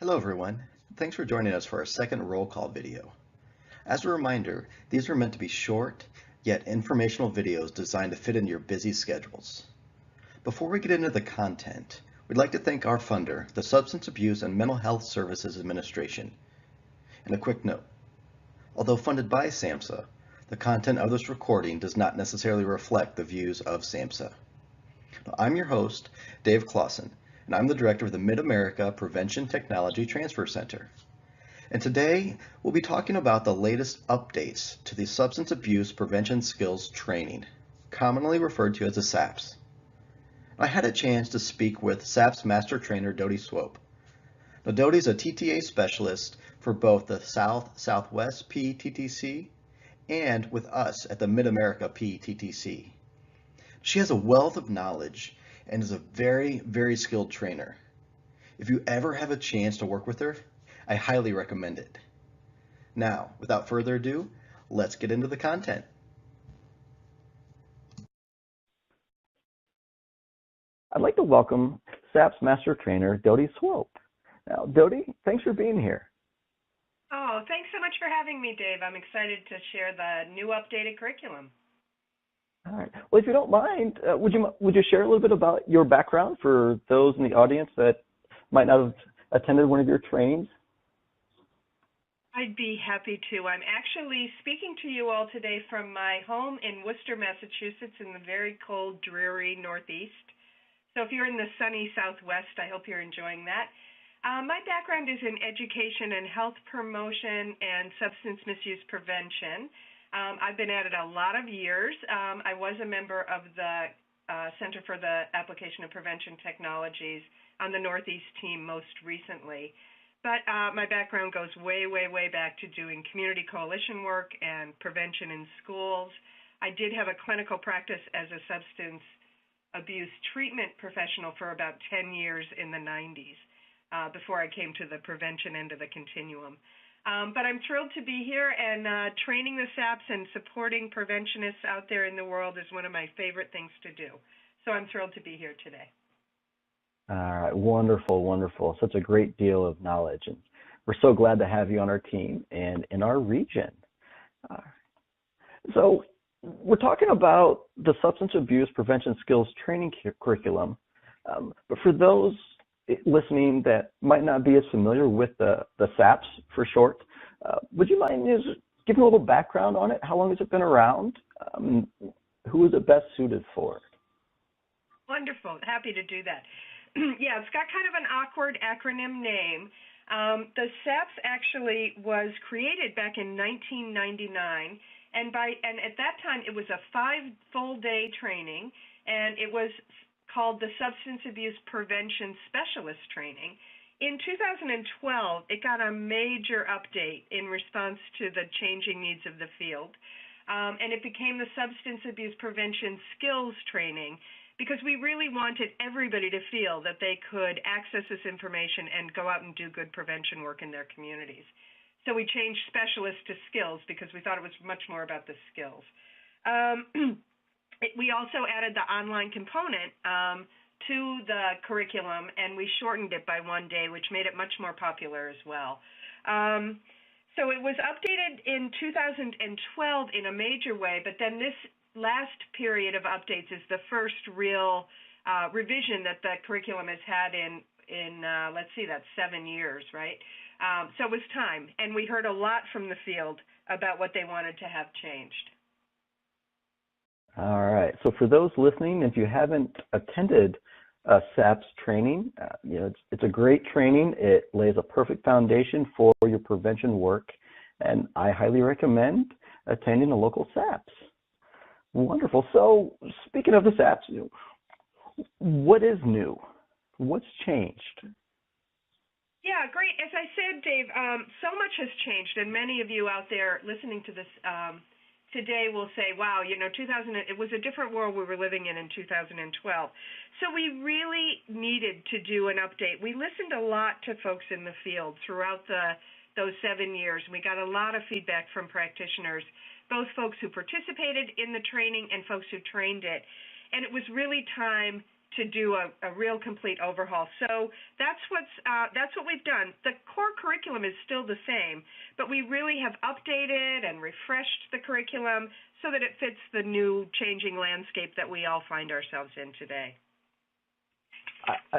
Hello everyone, thanks for joining us for our second roll call video. As a reminder, these are meant to be short, yet informational videos designed to fit into your busy schedules. Before we get into the content, we'd like to thank our funder, the Substance Abuse and Mental Health Services Administration. And a quick note, although funded by SAMHSA, the content of this recording does not necessarily reflect the views of SAMHSA. I'm your host, Dave Clausen, and I'm the director of the Mid-America Prevention Technology Transfer Center. And today, we'll be talking about the latest updates to the Substance Abuse Prevention Skills Training, commonly referred to as the SAPS. I had a chance to speak with SAPST Master Trainer Dodi Swope. Now, Dodi is a TTA specialist for both the Southwest PTTC and with us at the Mid-America PTTC. She has a wealth of knowledge and is a very, very skilled trainer. If you ever have a chance to work with her, I highly recommend it. Now, without further ado, let's get into the content. I'd like to welcome SAPST Master Trainer Dodi Swope. Now, Dodi, thanks for being here. Oh, thanks so much for having me, Dave. I'm excited to share the new updated curriculum. All right. Well, if you don't mind, would you share a little bit about your background for those in the audience that might not have attended one of your trainings? I'd be happy to. I'm actually speaking to you all today from my home in Worcester, Massachusetts, in the very cold, dreary Northeast. So if you're in the sunny Southwest, I hope you're enjoying that. My background is in education and health promotion and substance misuse prevention. I've been at it a lot of years. I was a member of the Center for the Application of Prevention Technologies on the Northeast team most recently. But my background goes way, way, way back to doing community coalition work and prevention in schools. I did have a clinical practice as a substance abuse treatment professional for about 10 years in the 90s before I came to the prevention end of the continuum. But I'm thrilled to be here, and training the SAPS and supporting preventionists out there in the world is one of my favorite things to do. So I'm thrilled to be here today. All right, wonderful, wonderful. Such a great deal of knowledge, and we're so glad to have you on our team and in our region. So we're talking about the Substance Abuse Prevention Skills Training Curriculum, but for those listening that might not be as familiar with the SAPS for short, would you mind just giving a little background on it? How long has it been around? Who is it best suited for? Wonderful. Happy to do that. Yeah, it's got kind of an awkward acronym name. The SAPS actually was created back in 1999, and at that time it was a 5 full-day training, and it was called the Substance Abuse Prevention Specialist Training. In 2012, it got a major update in response to the changing needs of the field, and it became the Substance Abuse Prevention Skills Training because we really wanted everybody to feel that they could access this information and go out and do good prevention work in their communities. So we changed specialist to skills because we thought it was much more about the skills. We also added the online component to the curriculum, and we shortened it by 1 day, which made it much more popular as well. So it was updated in 2012 in a major way, but then this last period of updates is the first real revision that the curriculum has had in let's see, that's 7 years, right? So it was time, and we heard a lot from the field about what they wanted to have changed. All right. So for those listening, if you haven't attended a SAPS training, it's a great training. It lays a perfect foundation for your prevention work, and I highly recommend attending a local SAPS. Wonderful. So speaking of the SAPS, what is new? What's changed? Yeah, great. As I said, Dave, so much has changed, and many of you out there listening to this today will say, wow, it was a different world we were living in 2012. So we really needed to do an update. We listened a lot to folks in the field throughout those 7 years. We got a lot of feedback from practitioners, both folks who participated in the training and folks who trained it. And it was really time to do a real complete overhaul. So that's what we've done. The core curriculum is still the same, but we really have updated and refreshed the curriculum so that it fits the new changing landscape that we all find ourselves in today.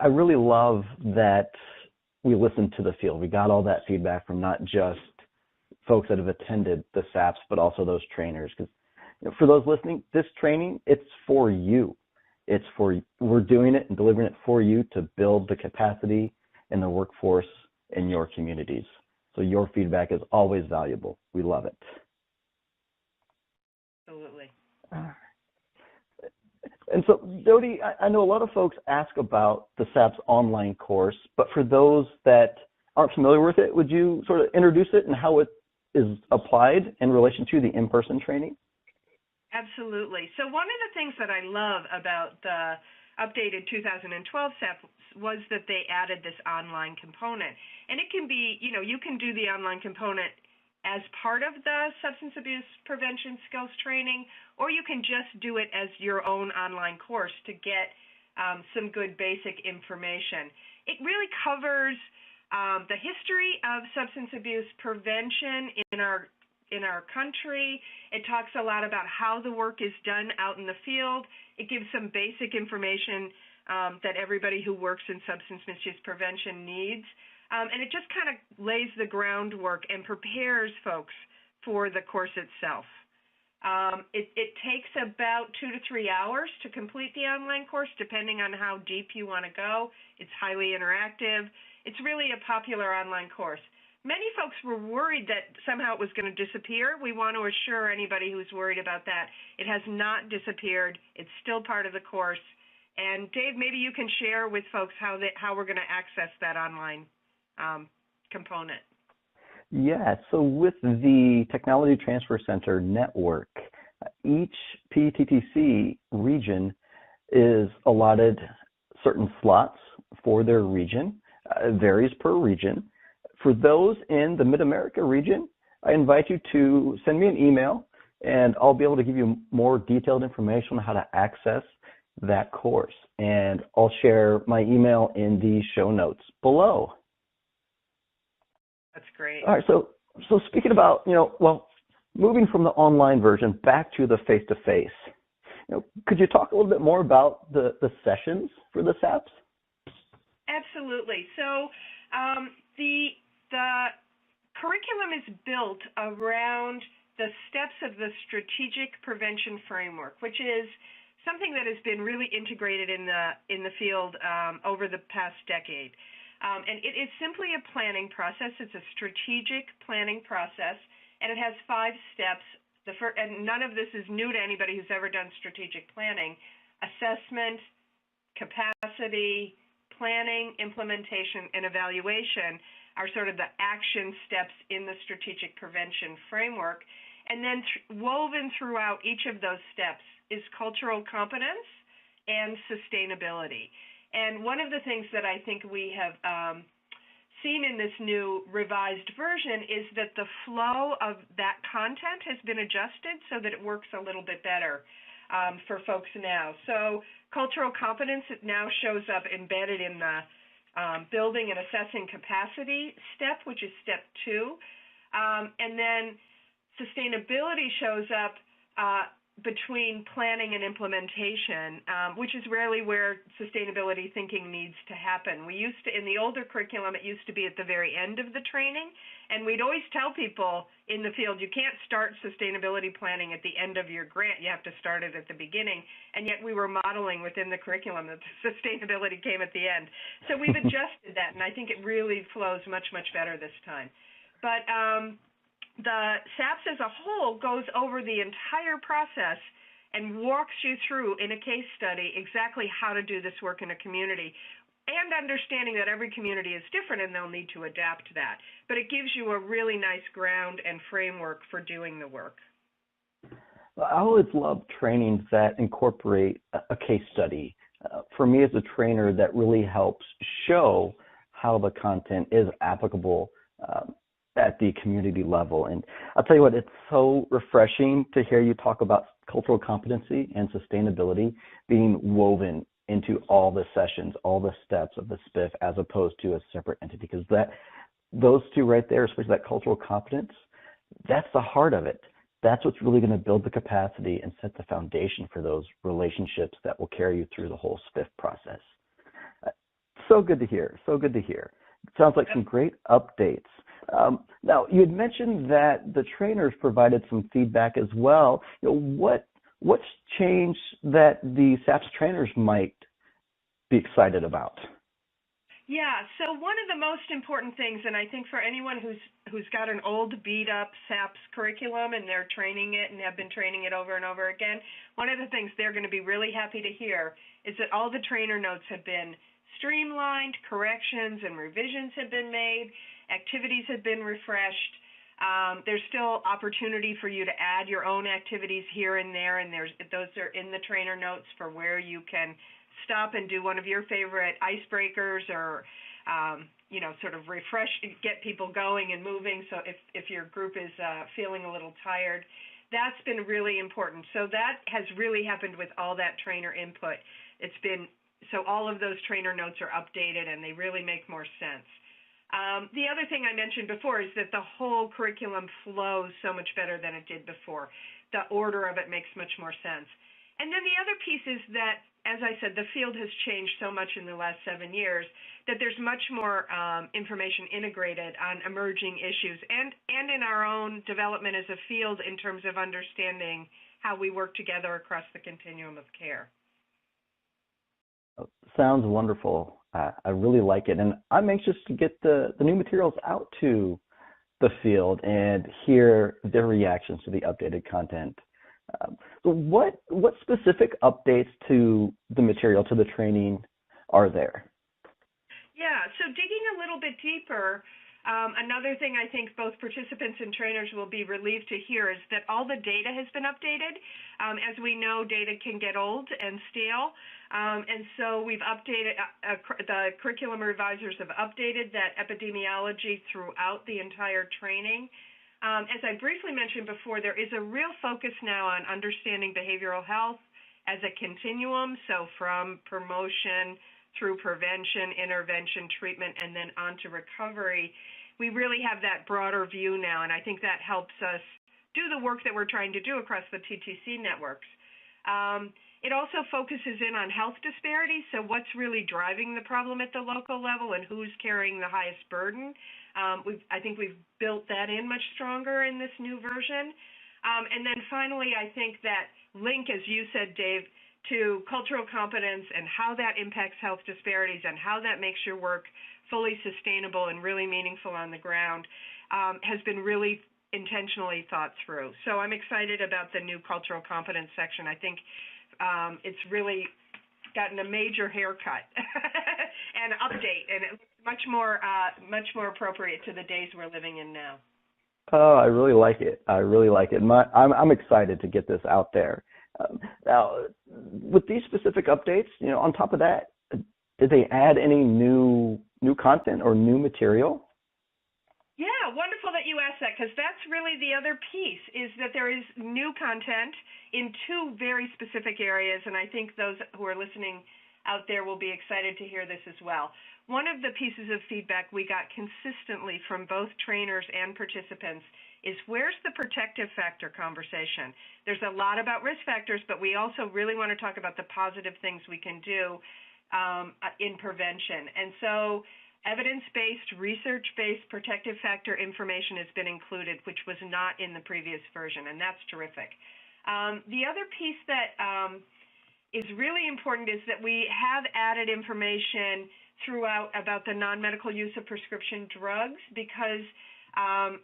I really love that we listened to the field. We got all that feedback from not just folks that have attended the SAPS, but also those trainers. Because for those listening, this training, it's for you. We're doing it and delivering it for you to build the capacity in the workforce in your communities. So your feedback is always valuable. We love it. Absolutely. And so, Dodi, I know a lot of folks ask about the SAPS online course, but for those that aren't familiar with it, would you sort of introduce it and how it is applied in relation to the in-person training? Absolutely. So one of the things that I love about the updated 2012 SAPS was that they added this online component. And it can be, you can do the online component as part of the substance abuse prevention skills training, or you can just do it as your own online course to get some good basic information. It really covers the history of substance abuse prevention in our country. It talks a lot about how the work is done out in the field. It gives some basic information that everybody who works in substance misuse prevention needs. And it just kind of lays the groundwork and prepares folks for the course itself. It takes about 2 to 3 hours to complete the online course, depending on how deep you want to go. It's highly interactive. It's really a popular online course. Many folks were worried that somehow it was going to disappear. We want to assure anybody who's worried about that it has not disappeared. It's still part of the course. And Dave, maybe you can share with folks how we're going to access that online component. Yeah, so with the Technology Transfer Center network, each PTTC region is allotted certain slots for their region. It varies per region. For those in the Mid-America region, I invite you to send me an email, and I'll be able to give you more detailed information on how to access that course. And I'll share my email in the show notes below. That's great. All right, so speaking about, moving from the online version back to the face-to-face, could you talk a little bit more about the sessions for the SAPS? Absolutely. So the curriculum is built around the steps of the strategic prevention framework, which is something that has been really integrated in the field over the past decade. And it is simply a planning process. It's a strategic planning process, and it has 5 steps. And none of this is new to anybody who's ever done strategic planning. Assessment, capacity, planning, implementation, and evaluation are sort of the action steps in the strategic prevention framework. And then woven throughout each of those steps is cultural competence and sustainability. And one of the things that I think we have seen in this new revised version is that the flow of that content has been adjusted so that it works a little bit better for folks now. So cultural competence, it now shows up embedded in the building and assessing capacity step, which is step 2. And then sustainability shows up between planning and implementation, which is really where sustainability thinking needs to happen. We used to, in the older curriculum, it used to be at the very end of the training, and we'd always tell people in the field, you can't start sustainability planning at the end of your grant, you have to start it at the beginning, and yet we were modeling within the curriculum that sustainability came at the end. So we've adjusted that, and I think it really flows much, much better this time. But the SAPS as a whole goes over the entire process and walks you through in a case study exactly how to do this work in a community, and understanding that every community is different and they'll need to adapt to that. But it gives you a really nice ground and framework for doing the work. I always love trainings that incorporate a case study. For me as a trainer, that really helps show how the content is applicable at the community level. And I'll tell you what, it's so refreshing to hear you talk about cultural competency and sustainability being woven into all the sessions, all the steps of the SPIF as opposed to a separate entity, because those two right there, especially that cultural competence, that's the heart of it. That's what's really going to build the capacity and set the foundation for those relationships that will carry you through the whole SPIF process. So good to hear. So good to hear. It sounds like some great updates. Now, you had mentioned that the trainers provided some feedback as well. What's changed that the SAPST trainers might be excited about? Yeah, so one of the most important things, and I think for anyone who's got an old beat-up SAPS curriculum and they're training it and have been training it over and over again, one of the things they're going to be really happy to hear is that all the trainer notes have been streamlined, corrections and revisions have been made, activities have been refreshed. There's still opportunity for you to add your own activities here and there, and those are in the trainer notes for where you can stop and do one of your favorite icebreakers or, sort of refresh, get people going and moving. So if your group is feeling a little tired, that's been really important. So that has really happened with all that trainer input. So all of those trainer notes are updated and they really make more sense. The other thing I mentioned before is that the whole curriculum flows so much better than it did before. The order of it makes much more sense. And then the other piece is that, as I said, the field has changed so much in the last 7 years that there's much more information integrated on emerging issues and in our own development as a field in terms of understanding how we work together across the continuum of care. Sounds wonderful. I really like it. And I'm anxious to get the new materials out to the field and hear their reactions to the updated content. So what specific updates to the material, to the training, are there? Yeah, so digging a little bit deeper, another thing I think both participants and trainers will be relieved to hear is that all the data has been updated. As we know, data can get old and stale, and so we've updated, the curriculum revisers have updated that epidemiology throughout the entire training. As I briefly mentioned before, there is a real focus now on understanding behavioral health as a continuum, so from promotion through prevention, intervention, treatment, and then on to recovery. We really have that broader view now, and I think that helps us do the work that we're trying to do across the TTC networks. It also focuses in on health disparities, so what's really driving the problem at the local level and who's carrying the highest burden. I think we've built that in much stronger in this new version. And then finally, I think that link, as you said, Dave, to cultural competence and how that impacts health disparities and how that makes your work fully sustainable and really meaningful on the ground has been really intentionally thought through. So I'm excited about the new cultural competence section. I think it's really gotten a major haircut and update, and it's much more appropriate to the days we're living in now. Oh, I really like it. I really like it. I'm excited to get this out there. Now, with these specific updates, on top of that, did they add any new content or new material? Yeah, wonderful that you asked that, because that's really the other piece, is that there is new content in two very specific areas, and I think those who are listening out there will be excited to hear this as well. One of the pieces of feedback we got consistently from both trainers and participants is, where's the protective factor conversation? There's a lot about risk factors, but we also really want to talk about the positive things we can do in prevention. And so evidence-based, research-based protective factor information has been included, which was not in the previous version, and that's terrific. The other piece that is really important is that we have added information throughout about the non-medical use of prescription drugs, because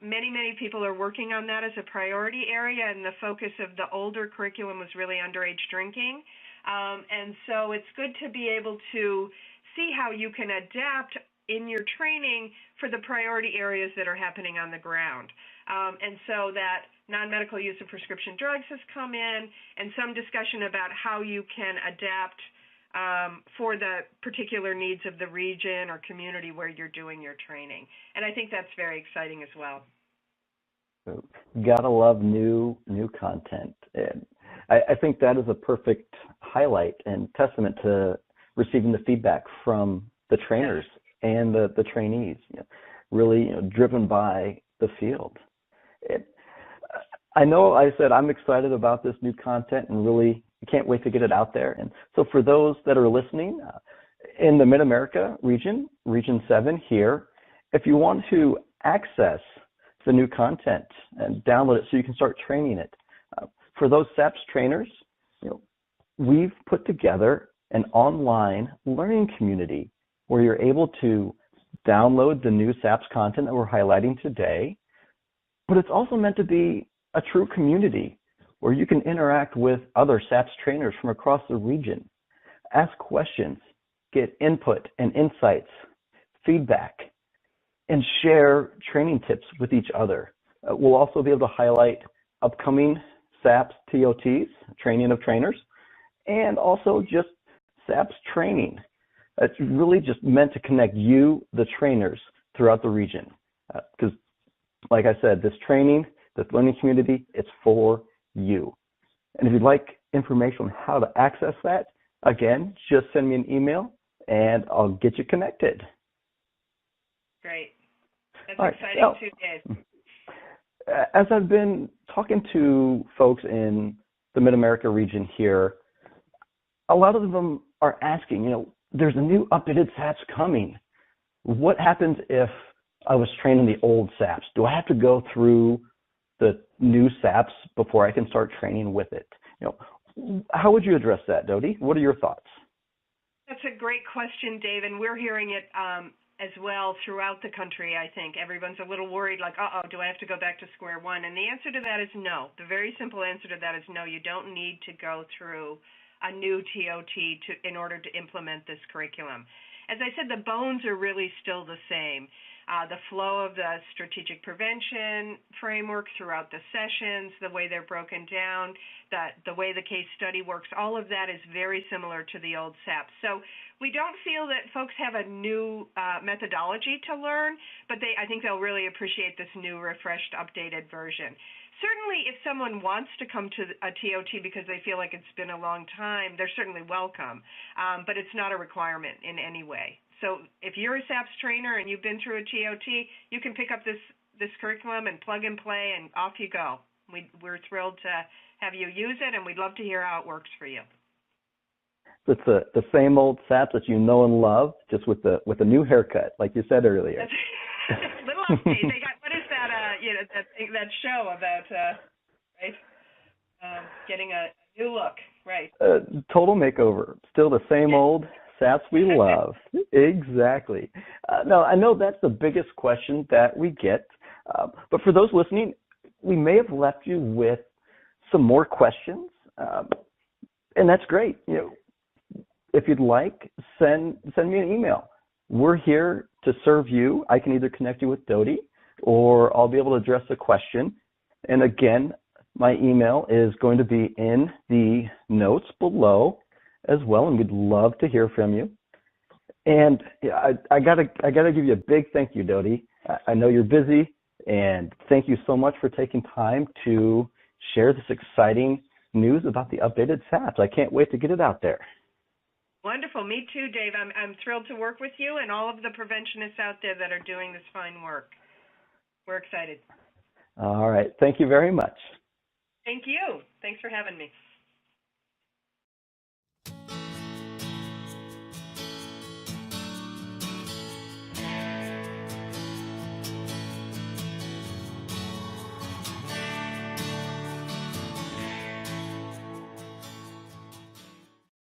many people are working on that as a priority area, and the focus of the older curriculum was really underage drinking. And so it's good to be able to see how you can adapt in your training for the priority areas that are happening on the ground. And so that non-medical use of prescription drugs has come in, and some discussion about how you can adapt for the particular needs of the region or community where you're doing your training. And I think that's very exciting as well. Gotta love new content. And I think that is a perfect highlight and testament to receiving the feedback from the trainers and the trainees, really driven by the field. I know I said I'm excited about this new content and really can't wait to get it out there. And so for those that are listening in the Mid-America region, Region 7 here, if you want to access the new content and download it so you can start training it, for those SAPST trainers, we've put together an online learning community where you're able to download the new SAPST content that we're highlighting today, but it's also meant to be a true community where you can interact with other SAPST trainers from across the region, ask questions, get input and insights, feedback, and share training tips with each other. We'll also be able to highlight upcoming SAPST TOTs, training of trainers, and also just SAPST training. It's really just meant to connect you, the trainers, throughout the region. Because, like I said, this training, this learning community, it's for you. And if you'd like information on how to access that, again, just send me an email and I'll get you connected. Great. That's all exciting right. too, Dave. As I've been talking to folks in the Mid-America region here, a lot of them are asking, there's a new updated SAPS coming. What happens if I was trained in the old SAPS? Do I have to go through the new SAPS before I can start training with it? How would you address that, Dodi? What are your thoughts? That's a great question, Dave, and we're hearing it as well throughout the country, I think. Everyone's a little worried, like, do I have to go back to square one? And the answer to that is no. The very simple answer to that is no. You don't need to go through a new TOT in order to implement this curriculum. As I said, the bones are really still the same. The flow of the strategic prevention framework throughout the sessions, the way they're broken down, the way the case study works, all of that is very similar to the old SAPS. So we don't feel that folks have a new methodology to learn, but I think they'll really appreciate this new, refreshed, updated version. Certainly, if someone wants to come to a TOT because they feel like it's been a long time, they're certainly welcome, but it's not a requirement in any way. So if you're a SAPS trainer and you've been through a TOT, you can pick up this curriculum and plug and play, and off you go. We're thrilled to have you use it, and we'd love to hear how it works for you. It's the same old SAPS that you know and love, just with a new haircut, like you said earlier. Little update. They got, what is that? That show about getting a new look, right? Total makeover. Still the same old SAPS we love. Exactly. No, I know that's the biggest question that we get, but for those listening, we may have left you with some more questions, and that's great. If you'd like, send me an email. We're here to serve you. I can either connect you with Dodi, or I'll be able to address a question. And again, my email is going to be in the notes below as well, and we'd love to hear from you. And I gotta give you a big thank you, Dodi. I know you're busy, and thank you so much for taking time to share this exciting news about the updated SAPS. I can't wait to get it out there. Wonderful. Me too, Dave. I'm thrilled to work with you and all of the preventionists out there that are doing this fine work. We're excited. All right. Thank you very much. Thank you. Thanks for having me.